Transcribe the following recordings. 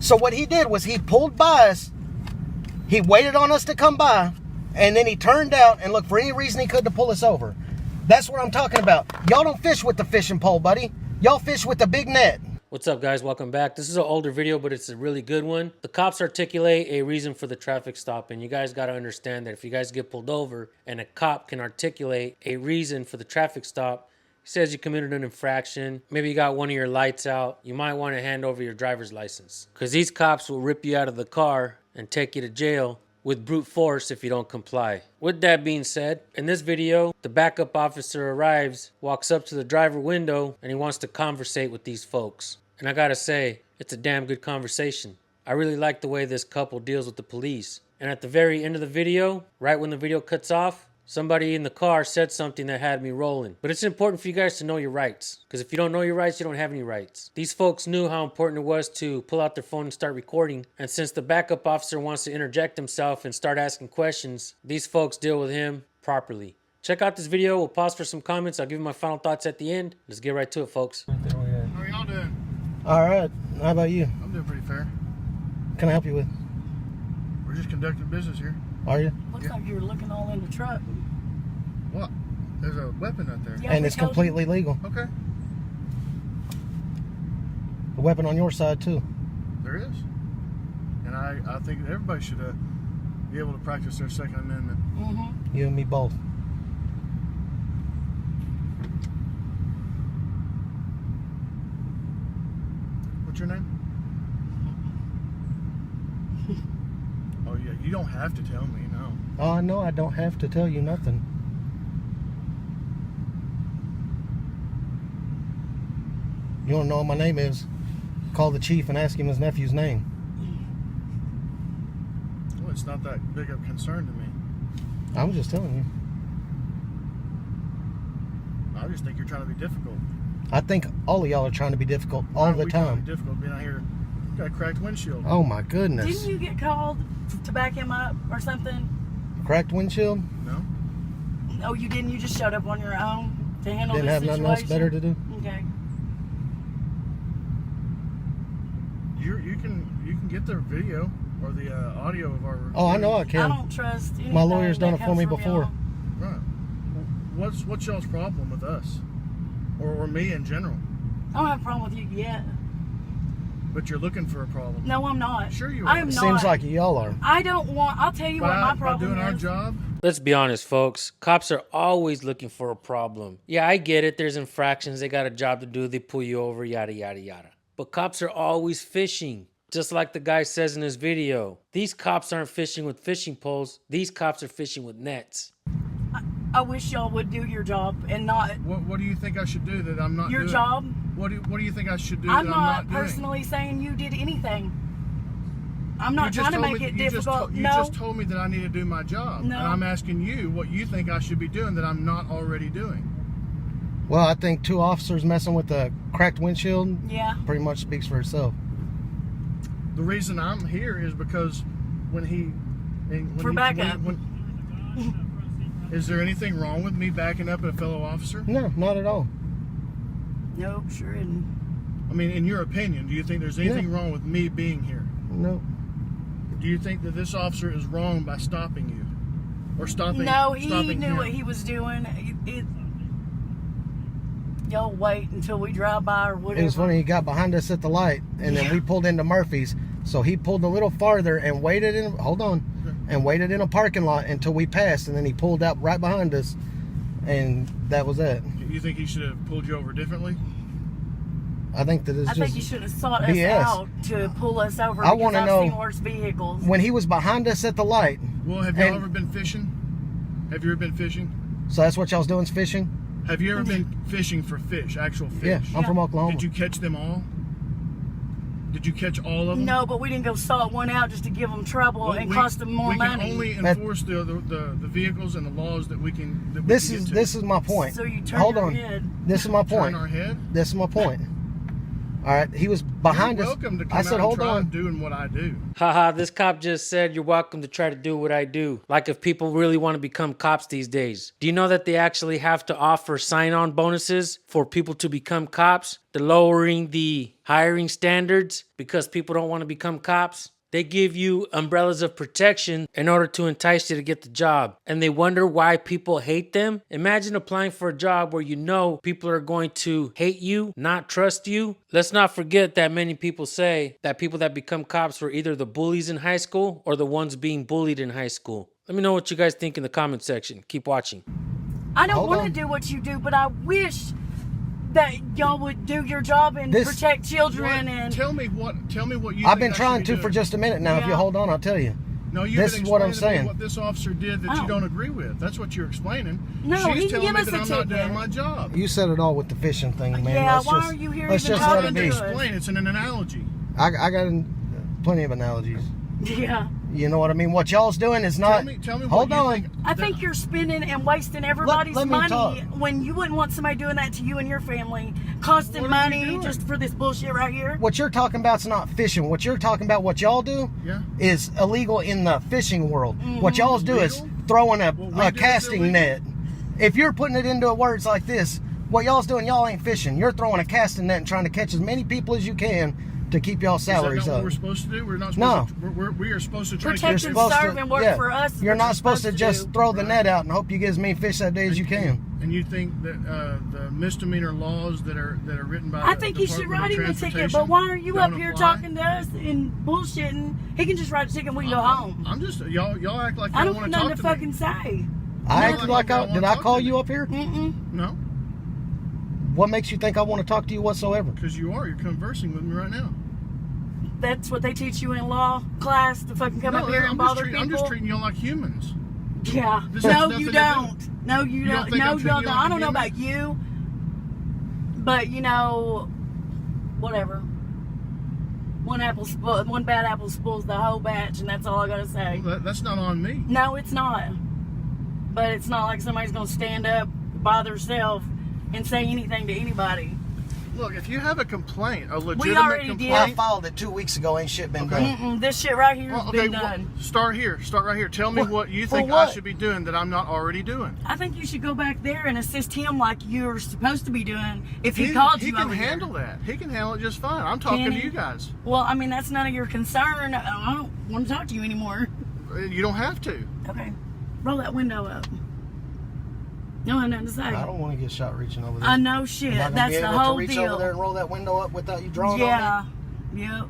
So what he did was he pulled by us, he waited on us to come by, and then he turned out and looked for any reason he could to pull us over. That's what I'm talking about. Y'all don't fish with the fishing pole, buddy. Y'all fish with the big net. What's up, guys? Welcome back. This is an older video, but it's a really good one. The cops articulate a reason for the traffic stop, and you guys got to understand that if you guys get pulled over and a cop can articulate a reason for the traffic stop, he says you committed an infraction, maybe you got one of your lights out, you might want to hand over your driver's license. Because these cops will rip you out of the car and take you to jail with brute force if you don't comply. With that being said, in this video, the backup officer arrives, walks up to the driver window, and he wants to conversate with these folks. And I gotta say, it's a damn good conversation. I really like the way this couple deals with the police. And at the very end of the video, right when the video cuts off, somebody in the car said something that had me rolling. But it's important for you guys to know your rights. Because if you don't know your rights, you don't have any rights. These folks knew how important it was to pull out their phone and start recording. And since the backup officer wants to interject himself and start asking questions, these folks deal with him properly. Check out this video. We'll pause for some comments. I'll give you my final thoughts at the end. Let's get right to it, folks. How are y'all doing? All right. How about you? I'm doing pretty fair. Can I help you with? We're just conducting business here. Are you? Looks like you were looking all in the truck. What? There's a weapon out there. Yeah, And it's completely legal. Okay. A weapon on your side, too. There is. And I think everybody should be able to practice their Second Amendment. Mm-hmm. You and me both. What's your name? Oh, yeah. You don't have to tell me, no. Oh, I know I don't have to tell you nothing. You want to know what my name is? Call the chief and ask him his nephew's name. Well, it's not that big of a concern to me. I'm just telling you. I just think you're trying to be difficult. I think all of y'all are trying to be difficult all the Trying to time. be difficult being out here. You got a cracked windshield. Oh my goodness. Didn't you get called to back him up or something? Cracked windshield? No? Oh, you didn't? You just showed up on your own to handle Didn't this have situation? nothing else better to do? Okay. You can get the video or the audio of our. Oh, I know I I can. don't trust anything. My lawyer's done that it for me comes from before. y'all. Right. What's y'all's problem with us, or me in general? I don't have a problem with you yet. But you're looking for a problem. No, I'm not. Sure you I are. am not. Seems like y'all are. I don't want. I'll tell you what my By problem doing our is. job. Let's be honest, folks. Cops are always looking for a problem. Yeah, I get it. There's infractions. They got a job to do. They pull you over, yada, yada, yada. But cops are always fishing. Just like the guy says in his video. These cops aren't fishing with fishing poles. These cops are fishing with nets. I wish y'all would do your job and not What do you think I should do that I'm not your doing? job. What do you think I should do I'm that not I'm not doing? personally saying you did anything. I'm not You just trying to told make me- it difficult. You No. just told me that I need to do my job. No. And I'm asking you what you think I should be doing that I'm not already doing. Well, I think two officers messing with a cracked windshield Yeah. pretty much speaks for itself. The reason I'm here is because when he... For backup. Is there anything wrong with me backing up a fellow officer? No, not at all. Nope, sure isn't. I mean, in your opinion, do you think there's anything wrong with me being here? No. Do you think that this officer is wrong by stopping you? Or stopping No, he stopping knew him? what he was doing. Y'all wait until we drive by or whatever. It was funny, he got behind us at the light, and then we pulled into Murphy's. So he pulled a little farther and waited in, and waited in a parking lot until we passed, and then he pulled up right behind us, and that was it. You think he should have pulled you over differently? I think that it's I just think you should have sought us BS. out to pull us over. I because wanna I've know- seen worse vehicles. when he was behind us at the light. Well, have you And- ever been fishing? Have you ever been fishing? So that's what y'all's doing, is fishing? Have you ever been fishing for fish, actual fish? Yeah, I'm from Oklahoma. Did you catch them all? Did you catch all of them? No, but we didn't go salt one out just to give them trouble Well, and cost them more we money. can only enforce the vehicles and the laws that we can. That we This can is get to. this is my point. So you turn Hold your on. head. This is my point. Turn our head. This is my point. All right, he was behind You're us. welcome to come I said, out and hold try on. doing what I do. Haha, this cop just said you're welcome to try to do what I do. Like if people really want to become cops these days. Do you know that they actually have to offer sign-on bonuses for people to become cops? They're lowering the hiring standards because people don't want to become cops. They give you umbrellas of protection in order to entice you to get the job. And they wonder why people hate them. Imagine applying for a job where you know people are going to hate you, not trust you. Let's not forget that many people say that people that become cops were either the bullies in high school or the ones being bullied in high school. Let me know what you guys think in the comment section. Keep watching. I don't Hold want on. to do what you do, but I wish that y'all would do your job and protect children. And Tell me what you. I've think been I trying should to be for doing. just a minute now. If you Yeah. hold on, I'll tell you. No, you This been is what I'm explaining to me saying. What this officer did that Oh. you don't agree with. That's what you're explaining. No, he She's can telling give me us that a I'm not doing ticket. my job. You said it all with the fishing thing, man. Yeah, Let's why just, are you here let's even just let talking it to be. us? Explain. It's an analogy. I got plenty of analogies. yeah, You know what I mean? What y'all's doing is not. Tell me hold what you on. think. I think you're spending and wasting everybody's let me money talk. when you wouldn't want somebody doing that to you and your family, costing What are we money doing? just for this bullshit right here. What you're talking about's not fishing. What you're talking about, what y'all do, Yeah. is illegal in the fishing world. Mm-hmm. What y'all's do is Illegal? throwing What we do a is casting illegal? net. If you're putting it into words like this, what y'all's doing, y'all ain't fishing. You're throwing a casting net and trying to catch as many people as you can to keep y'all Is that salaries not what up. we're supposed to do? We're not No. supposed to. We are supposed to try to Protect catch and supposed serve and work for us is You're what not you're supposed to supposed to just do. throw the Right. net out and hope you get as many fish that day as you can. And you think that the misdemeanor laws that are written by I the think he should Department write of him a ticket, Transportation but why are you up don't here apply? talking to us and bullshitting? He can just write a ticket and we can go home. I'm just y'all act like I y'all don't want have to nothing talk to to me. fucking say. I No, acted I like don't I wanna did. I talk call to you me. up here. Mm-mm. No, What makes you think I want to talk to you whatsoever? because you're conversing with me right now. That's what they teach you in law class, to fucking come up here and bother people. I'm just treating y'all like humans. Yeah. This has No, nothing you to do- don't. No, you You don't don't. think No, I'm you treating don't. you like I a don't know human? about you, but you know, whatever. One bad apple spoils the whole batch, and that's all I gotta say. Well, that's not on me. No, it's not. But it's not like somebody's gonna stand up by themselves and say anything to anybody. Look, if you have a complaint, a legitimate already did. I complaint. filed it 2 weeks ago. Ain't shit been done. This shit right here has Well, okay, been done. start here. Start right here. Tell me what you for think what? I should be doing that I'm not already doing. I think you should go back there and assist him like you're supposed to be doing if he called you He can over here. handle that. He can handle it just fine. I'm talking Can to he? you guys. Well, I mean, that's none of your concern. I don't want to talk to you anymore. You don't have to. Okay. Roll that window up. No, I have nothing to say. I don't want to get shot reaching over there. I know shit. Am I gonna That's be the able whole to reach deal. over there and roll that window up without you drawing on Yeah. me? Yep.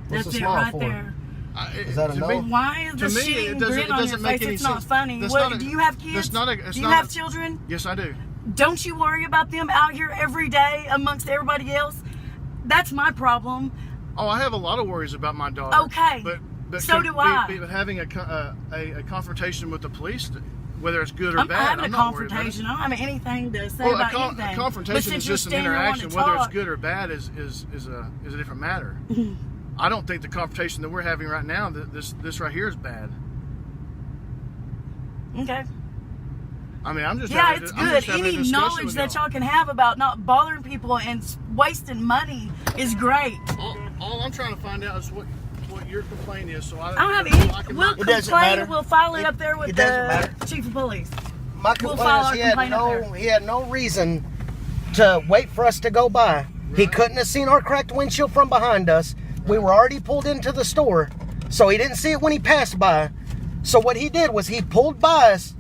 What's That's the it smile right for? there. Is that a to no? me- Why is To the me, shit it and doesn't- grin it on your doesn't make face? any It's not sense. funny. That's What, not a- do you have that's kids? not a- it's do you not have a- children? Yes, I do. Don't you worry about them out here every day amongst everybody else? That's my problem. Oh, I have a lot of worries about my daughter. Okay. But So do I. But having a confrontation with the police, whether it's good or I'm bad, not having I'm a not worried about it. confrontation. I don't have anything to say Well, about a anything. But confrontation since is you're just an standing around interaction. and Whether it's talk- good or bad is a different matter. I don't think the confrontation that we're having right now, this right here, is bad. Okay. I mean, I'm just Yeah, having, it's I'm good. just having a Any discussion knowledge with that y'all. y'all can have about not bothering people and wasting money is great. All I'm trying to find out is what your complaint is, so I I don't have so any. I can We'll knock It doesn't complain. matter. We'll file it It- up there with it doesn't the matter. chief of police. My We'll complaint file is our he had complaint up there. he had no reason to wait for us to go by. He Right. couldn't have seen our cracked windshield from behind us. We were already pulled into the store, so he didn't see it when he passed by. So what he did was he pulled by us.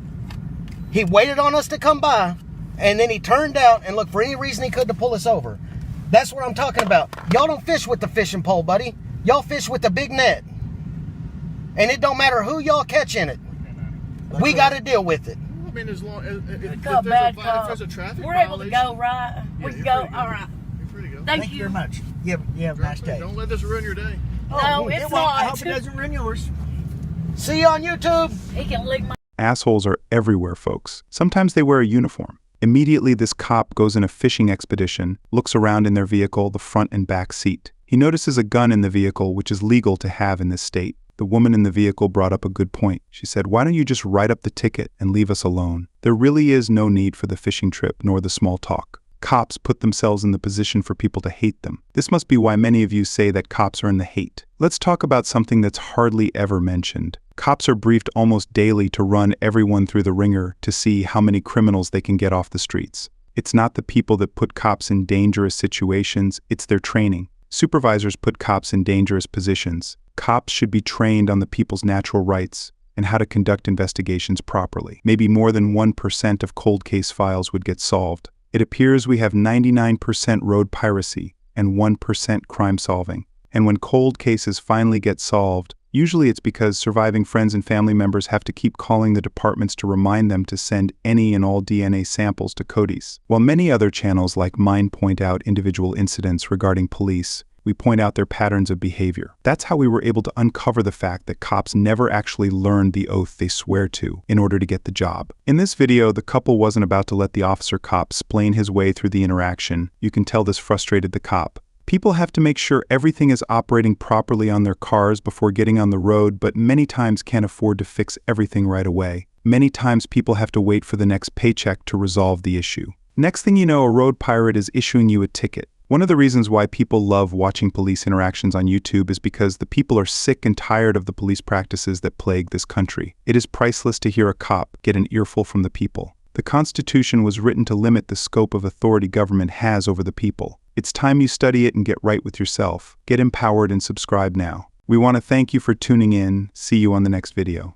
He waited on us to come by, and then he turned out and looked for any reason he could to pull us over. That's what I'm talking about. Y'all don't fish with the fishing pole, buddy. Y'all fish with the big net. And it don't matter who y'all catch in it. We got to deal with it. I mean, as long as if Cop, bad if cop. there's a traffic We're able to violation, go, right? yeah, We can you're go. free to go. All right. You're free to go. Thank you very much. You have a nice day. Don't let this ruin your day. No, it's well, I not. hope it doesn't ruin yours. See you on YouTube. He can lick my. Assholes are everywhere, folks. Sometimes they wear a uniform. Immediately, this cop goes on a fishing expedition, looks around in their vehicle, the front and back seat. He notices a gun in the vehicle, which is legal to have in this state. The woman in the vehicle brought up a good point. She said, "Why don't you just write up the ticket and leave us alone? There really is no need for the fishing trip nor the small talk." Cops put themselves in the position for people to hate them. This must be why many of you say that cops are in the hate. Let's talk about something that's hardly ever mentioned. Cops are briefed almost daily to run everyone through the ringer to see how many criminals they can get off the streets. It's not the people that put cops in dangerous situations, it's their training. Supervisors put cops in dangerous positions. Cops should be trained on the people's natural rights and how to conduct investigations properly. Maybe more than 1% of cold case files would get solved. It appears we have 99% road piracy and 1% crime solving. And when cold cases finally get solved, usually it's because surviving friends and family members have to keep calling the departments to remind them to send any and all DNA samples to CODIS. While many other channels like mine point out individual incidents regarding police, we point out their patterns of behavior. That's how we were able to uncover the fact that cops never actually learned the oath they swear to in order to get the job. In this video, the couple wasn't about to let the officer cop explain his way through the interaction. You can tell this frustrated the cop. People have to make sure everything is operating properly on their cars before getting on the road, but many times can't afford to fix everything right away. Many times people have to wait for the next paycheck to resolve the issue. Next thing you know, a road pirate is issuing you a ticket. One of the reasons why people love watching police interactions on YouTube is because the people are sick and tired of the police practices that plague this country. It is priceless to hear a cop get an earful from the people. The Constitution was written to limit the scope of authority government has over the people. It's time you study it and get right with yourself. Get empowered and subscribe now. We want to thank you for tuning in. See you on the next video.